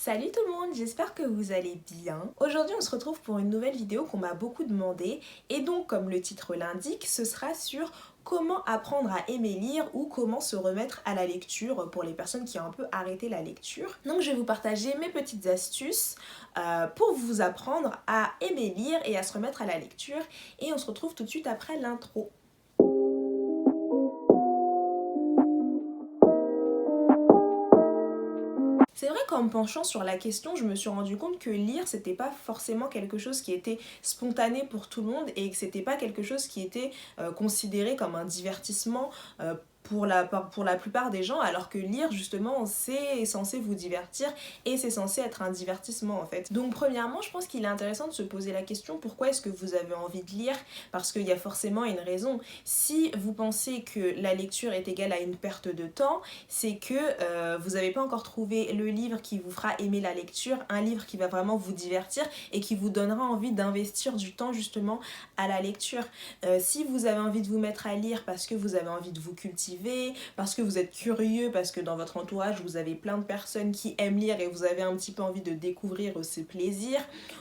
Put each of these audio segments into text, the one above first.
Salut tout le monde, j'espère que vous allez bien. Aujourd'hui on se retrouve pour une nouvelle vidéo qu'on m'a beaucoup demandé et donc comme le titre l'indique, ce sera sur comment apprendre à aimer lire ou comment se remettre à la lecture pour les personnes qui ont un peu arrêté la lecture. Donc je vais vous partager mes petites astuces pour vous apprendre à aimer lire et à se remettre à la lecture et on se retrouve tout de suite après l'intro. C'est vrai qu'en me penchant sur la question, je me suis rendu compte que lire, c'était pas forcément quelque chose qui était spontané pour tout le monde et que c'était pas quelque chose qui était considéré comme un divertissement pour la plupart des gens, alors que lire, justement, c'est censé vous divertir et c'est censé être un divertissement en fait. Donc, premièrement, je pense qu'il est intéressant de se poser la question pourquoi est-ce que vous avez envie de lire? Parce qu'il y a forcément une raison. Si vous pensez que la lecture est égale à une perte de temps, c'est que vous n'avez pas encore trouvé le livre qui vous fera aimer la lecture, un livre qui va vraiment vous divertir et qui vous donnera envie d'investir du temps justement à la lecture. Si vous avez envie de vous mettre à lire parce que vous avez envie de vous cultiver, parce que vous êtes curieux, parce que dans votre entourage vous avez plein de personnes qui aiment lire et vous avez un petit peu envie de découvrir ce plaisir,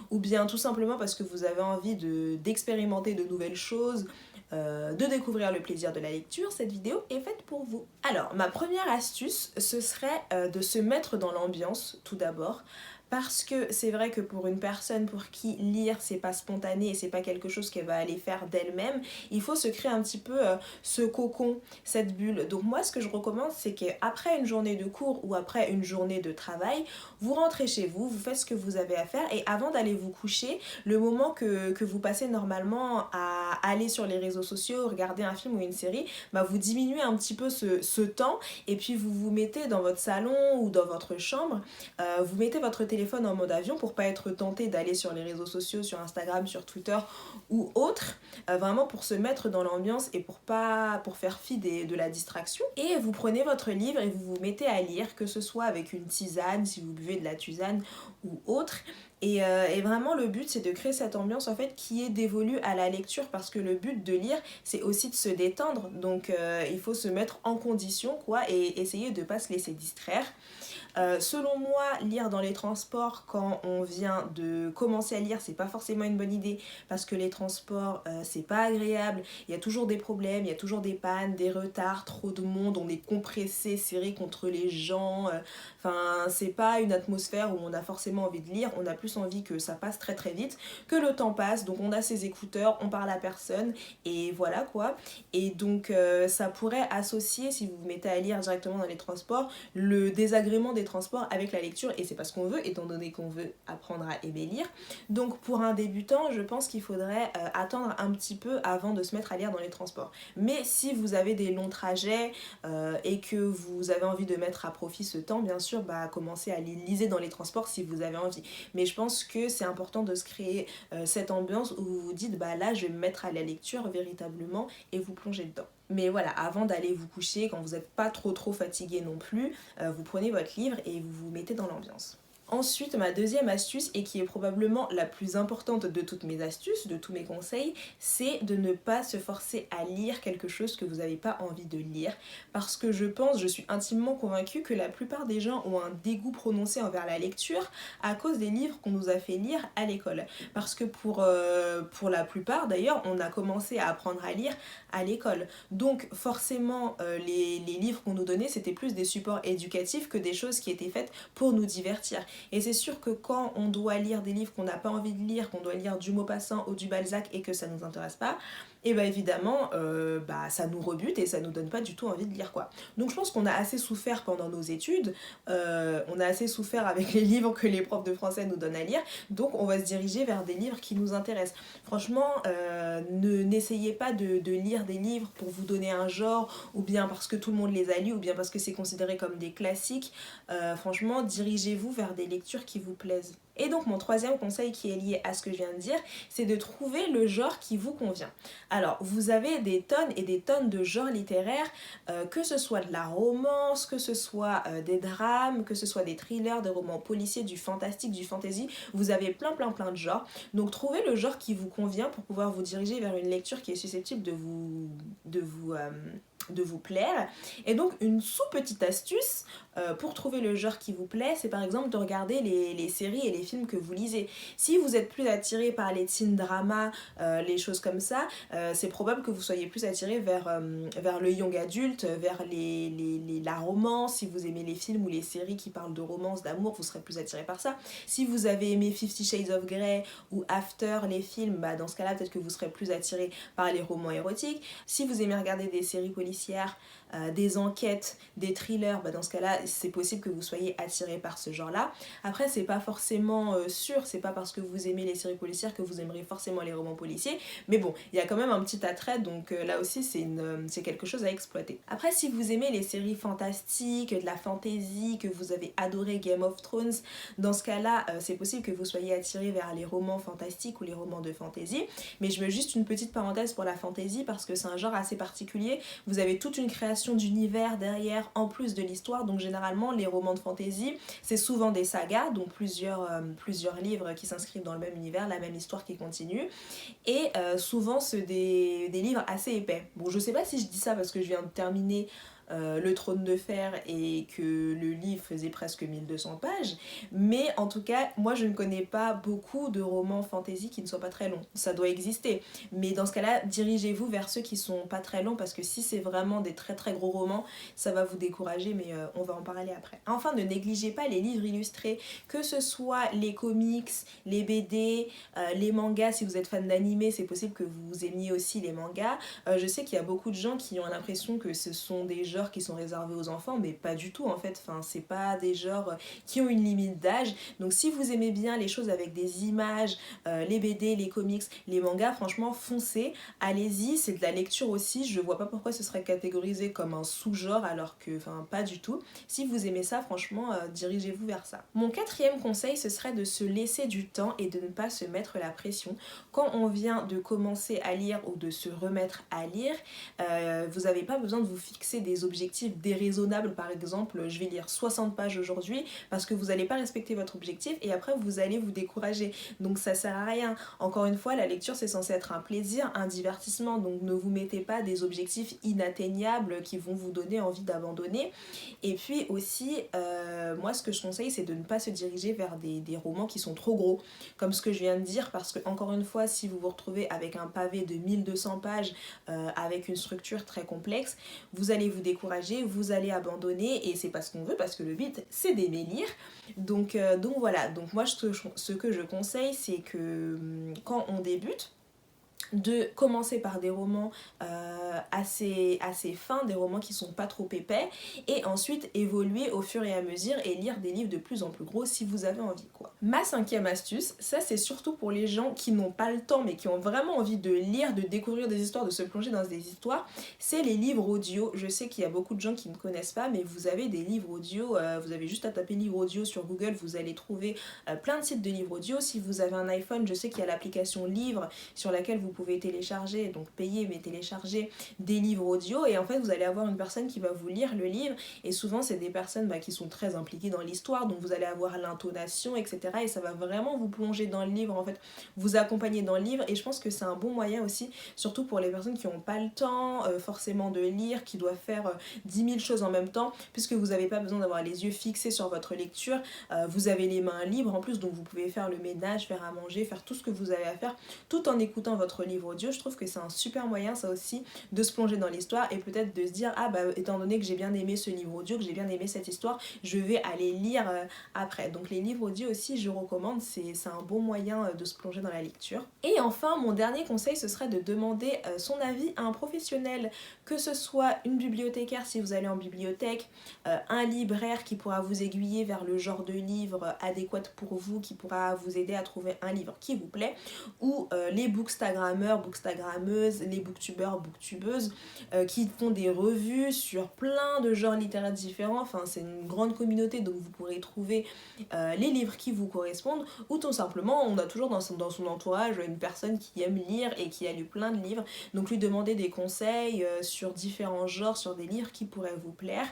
ou bien tout simplement parce que vous avez envie d'expérimenter de nouvelles choses, de découvrir le plaisir de la lecture, cette vidéo est faite pour vous. Alors, ma première astuce, ce serait de se mettre dans l'ambiance tout d'abord. Parce que c'est vrai que pour une personne pour qui lire c'est pas spontané et c'est pas quelque chose qu'elle va aller faire d'elle-même, il faut se créer un petit peu ce cocon, cette bulle. Donc moi ce que je recommande c'est qu'après une journée de cours ou après une journée de travail, vous rentrez chez vous, vous faites ce que vous avez à faire et avant d'aller vous coucher, le moment que vous passez normalement à aller sur les réseaux sociaux, regarder un film ou une série, bah vous diminuez un petit peu ce temps et puis vous vous mettez dans votre salon ou dans votre chambre, vous mettez votre téléphone en mode avion pour pas être tenté d'aller sur les réseaux sociaux, sur Instagram, sur Twitter ou autre, vraiment pour se mettre dans l'ambiance et pour faire fi de la distraction. Et vous prenez votre livre et vous vous mettez à lire, que ce soit avec une tisane, si vous buvez de la tisane ou autre. Et vraiment le but c'est de créer cette ambiance en fait qui est dévolue à la lecture parce que le but de lire c'est aussi de se détendre, donc il faut se mettre en condition quoi et essayer de pas se laisser distraire. Selon moi, lire dans les transports quand on vient de commencer à lire, c'est pas forcément une bonne idée parce que les transports, c'est pas agréable. Il y a toujours des problèmes, il y a toujours des pannes, des retards, trop de monde, on est compressé, serré contre les gens. Enfin, c'est pas une atmosphère où on a forcément envie de lire, on a plus envie que ça passe très très vite, que le temps passe. Donc on a ses écouteurs, on parle à personne et voilà quoi. Et donc ça pourrait associer, si vous vous mettez à lire directement dans les transports, le désagrément des transports avec la lecture et c'est pas ce qu'on veut étant donné qu'on veut apprendre à aimer lire. Donc pour un débutant je pense qu'il faudrait attendre un petit peu avant de se mettre à lire dans les transports. Mais si vous avez des longs trajets et que vous avez envie de mettre à profit ce temps, bien sûr commencez à lire dans les transports si vous avez envie. Mais je pense que c'est important de se créer cette ambiance où vous vous dites là je vais me mettre à la lecture véritablement et vous plongez dedans. Mais voilà, avant d'aller vous coucher, quand vous n'êtes pas trop fatigué non plus, vous prenez votre livre et vous vous mettez dans l'ambiance. Ensuite, ma deuxième astuce, et qui est probablement la plus importante de toutes mes astuces, de tous mes conseils, c'est de ne pas se forcer à lire quelque chose que vous n'avez pas envie de lire. Parce que je suis intimement convaincue que la plupart des gens ont un dégoût prononcé envers la lecture à cause des livres qu'on nous a fait lire à l'école. Parce que pour la plupart d'ailleurs, on a commencé à apprendre à lire à l'école. Donc forcément, les livres qu'on nous donnait, c'était plus des supports éducatifs que des choses qui étaient faites pour nous divertir. Et c'est sûr que quand on doit lire des livres qu'on n'a pas envie de lire, qu'on doit lire du Maupassant ou du Balzac et que ça nous intéresse pas, et évidemment ça nous rebute et ça nous donne pas du tout envie de lire quoi. Donc je pense qu'on a assez souffert pendant nos études, on a assez souffert avec les livres que les profs de français nous donnent à lire, donc on va se diriger vers des livres qui nous intéressent. Franchement, n'essayez pas de lire des livres pour vous donner un genre, ou bien parce que tout le monde les a lus, ou bien parce que c'est considéré comme des classiques. Franchement, dirigez-vous vers des lectures qui vous plaisent. Et donc mon troisième conseil qui est lié à ce que je viens de dire, c'est de trouver le genre qui vous convient. Alors vous avez des tonnes et des tonnes de genres littéraires, que ce soit de la romance, que ce soit des drames, que ce soit des thrillers, des romans policiers, du fantastique, du fantasy, vous avez plein de genres. Donc trouvez le genre qui vous convient pour pouvoir vous diriger vers une lecture qui est susceptible de vous de vous plaire. Et donc une sous-petite astuce pour trouver le genre qui vous plaît, c'est par exemple de regarder les séries et les films que vous lisez. Si vous êtes plus attiré par les teen dramas, les choses comme ça, c'est probable que vous soyez plus attiré vers le young adulte, vers la romance. Si vous aimez les films ou les séries qui parlent de romance, d'amour, vous serez plus attiré par ça. Si vous avez aimé 50 Shades of Grey ou After, les films, bah dans ce cas-là, peut-être que vous serez plus attiré par les romans érotiques. Si vous aimez regarder des séries policières, des enquêtes, des thrillers, bah dans ce cas-là, c'est possible que vous soyez attiré par ce genre-là. Après, c'est pas forcément sûr, c'est pas parce que vous aimez les séries policières que vous aimerez forcément les romans policiers, mais bon, il y a quand même un petit attrait, donc là aussi, c'est quelque chose à exploiter. Après, si vous aimez les séries fantastiques, de la fantasy, que vous avez adoré Game of Thrones, dans ce cas-là, c'est possible que vous soyez attiré vers les romans fantastiques ou les romans de fantasy, mais je mets juste une petite parenthèse pour la fantasy parce que c'est un genre assez particulier. Vous avez toute une création d'univers derrière en plus de l'histoire, donc généralement les romans de fantasy c'est souvent des sagas, donc plusieurs livres qui s'inscrivent dans le même univers, la même histoire qui continue, et souvent c'est des livres assez épais. Bon, je sais pas si je dis ça parce que je viens de terminer Le Trône de Fer et que le livre faisait presque 1200 pages, mais en tout cas moi je ne connais pas beaucoup de romans fantasy qui ne soient pas très longs. Ça doit exister, mais dans ce cas là dirigez-vous vers ceux qui sont pas très longs, parce que si c'est vraiment des très très gros romans ça va vous décourager, mais on va en parler après. Enfin, ne négligez pas les livres illustrés, que ce soit les comics, les BD, les mangas. Si vous êtes fan d'anime, c'est possible que vous aimiez aussi les mangas. Je sais qu'il y a beaucoup de gens qui ont l'impression que ce sont des genres qui sont réservés aux enfants, mais pas du tout en fait. Enfin, c'est pas des genres qui ont une limite d'âge. Donc si vous aimez bien les choses avec des images, les BD, les comics, les mangas, franchement foncez, allez-y, c'est de la lecture aussi. Je vois pas pourquoi ce serait catégorisé comme un sous-genre alors que, enfin, pas du tout. Si vous aimez ça, franchement, dirigez-vous vers ça. Mon quatrième conseil, ce serait de se laisser du temps et de ne pas se mettre la pression. Quand on vient de commencer à lire ou de se remettre à lire, vous n'avez pas besoin de vous fixer des objectifs déraisonnables. Par exemple, je vais lire 60 pages aujourd'hui, parce que vous n'allez pas respecter votre objectif et après vous allez vous décourager. Donc ça sert à rien. Encore une fois, la lecture c'est censé être un plaisir, un divertissement, donc ne vous mettez pas des objectifs inatteignables qui vont vous donner envie d'abandonner. Et puis aussi, moi ce que je conseille c'est de ne pas se diriger vers des romans qui sont trop gros, comme ce que je viens de dire, parce que encore une fois, si vous vous retrouvez avec un pavé de 1200 pages avec une structure très complexe, vous allez vous décourager, vous allez abandonner, et c'est pas ce qu'on veut, parce que le but c'est d'aimer lire. Donc voilà, donc moi ce que je conseille c'est que quand on débute, de commencer par des romans assez fins, des romans qui sont pas trop épais, et ensuite évoluer au fur et à mesure et lire des livres de plus en plus gros si vous avez envie, quoi. Ma cinquième astuce, ça c'est surtout pour les gens qui n'ont pas le temps mais qui ont vraiment envie de lire, de découvrir des histoires, de se plonger dans des histoires, c'est les livres audio. Je sais qu'il y a beaucoup de gens qui ne connaissent pas, mais vous avez des livres audio, vous avez juste à taper livre audio sur Google, vous allez trouver plein de sites de livres audio. Si vous avez un iPhone, je sais qu'il y a l'application Livre sur laquelle vous pouvez télécharger, donc payer mais télécharger des livres audio, et en fait vous allez avoir une personne qui va vous lire le livre, et souvent c'est des personnes qui sont très impliquées dans l'histoire, donc vous allez avoir l'intonation, etc., et ça va vraiment vous plonger dans le livre, en fait vous accompagner dans le livre. Et je pense que c'est un bon moyen aussi, surtout pour les personnes qui n'ont pas le temps forcément de lire, qui doivent faire 10 000 choses en même temps, puisque vous n'avez pas besoin d'avoir les yeux fixés sur votre lecture, vous avez les mains libres en plus, donc vous pouvez faire le ménage, faire à manger, faire tout ce que vous avez à faire tout en écoutant votre livre audio. Je trouve que c'est un super moyen ça aussi de se plonger dans l'histoire, et peut-être de se dire étant donné que j'ai bien aimé ce livre audio, que j'ai bien aimé cette histoire, je vais aller lire après. Donc les livres audio aussi je recommande, c'est un bon moyen de se plonger dans la lecture. Et enfin mon dernier conseil, ce serait de demander son avis à un professionnel, que ce soit une bibliothécaire si vous allez en bibliothèque, un libraire qui pourra vous aiguiller vers le genre de livre adéquat pour vous, qui pourra vous aider à trouver un livre qui vous plaît, ou les bookstagrammeurs, bookstagrammeuses, les booktubeurs, booktubeuses qui font des revues sur plein de genres littéraires différents. Enfin c'est une grande communauté, donc vous pourrez trouver les livres qui vous correspondent, ou tout simplement on a toujours dans son entourage une personne qui aime lire et qui a lu plein de livres, donc lui demander des conseils sur différents genres, sur des livres qui pourraient vous plaire.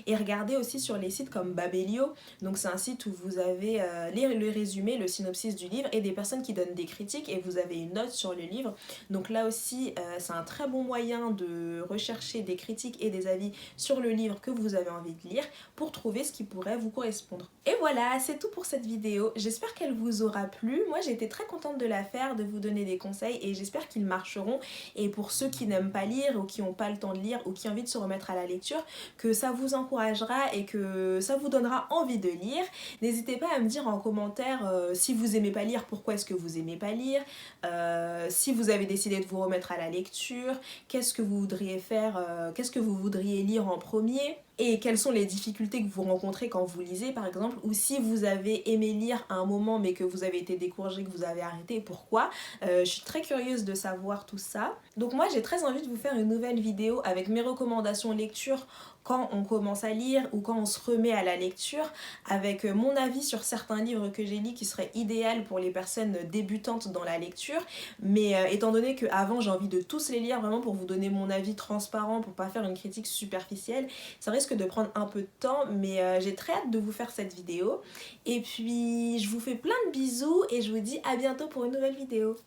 Et regardez aussi sur les sites comme Babelio, donc c'est un site où vous avez le résumé, le synopsis du livre, et des personnes qui donnent des critiques, et vous avez une note sur le livre. livre. Donc là aussi, c'est un très bon moyen de rechercher des critiques et des avis sur le livre que vous avez envie de lire pour trouver ce qui pourrait vous correspondre. Et voilà, c'est tout pour cette vidéo. J'espère qu'elle vous aura plu. Moi, j'ai été très contente de la faire, de vous donner des conseils et j'espère qu'ils marcheront. Et pour ceux qui n'aiment pas lire ou qui n'ont pas le temps de lire ou qui ont envie de se remettre à la lecture, que ça vous encouragera et que ça vous donnera envie de lire. N'hésitez pas à me dire en commentaire si vous aimez pas lire, pourquoi est-ce que vous aimez pas lire, si vous avez décidé de vous remettre à la lecture, qu'est-ce que vous voudriez faire, qu'est-ce que vous voudriez lire en premier et quelles sont les difficultés que vous rencontrez quand vous lisez par exemple, ou si vous avez aimé lire à un moment mais que vous avez été découragé, que vous avez arrêté, pourquoi. Je suis très curieuse de savoir tout ça. Donc moi j'ai très envie de vous faire une nouvelle vidéo avec mes recommandations lecture quand on commence à lire ou quand on se remet à la lecture, avec mon avis sur certains livres que j'ai lus qui seraient idéaux pour les personnes débutantes dans la lecture. Mais étant donné qu'avant j'ai envie de tous les lire vraiment pour vous donner mon avis transparent, pour pas faire une critique superficielle, ça risque de prendre un peu de temps, mais j'ai très hâte de vous faire cette vidéo. Et puis je vous fais plein de bisous et je vous dis à bientôt pour une nouvelle vidéo.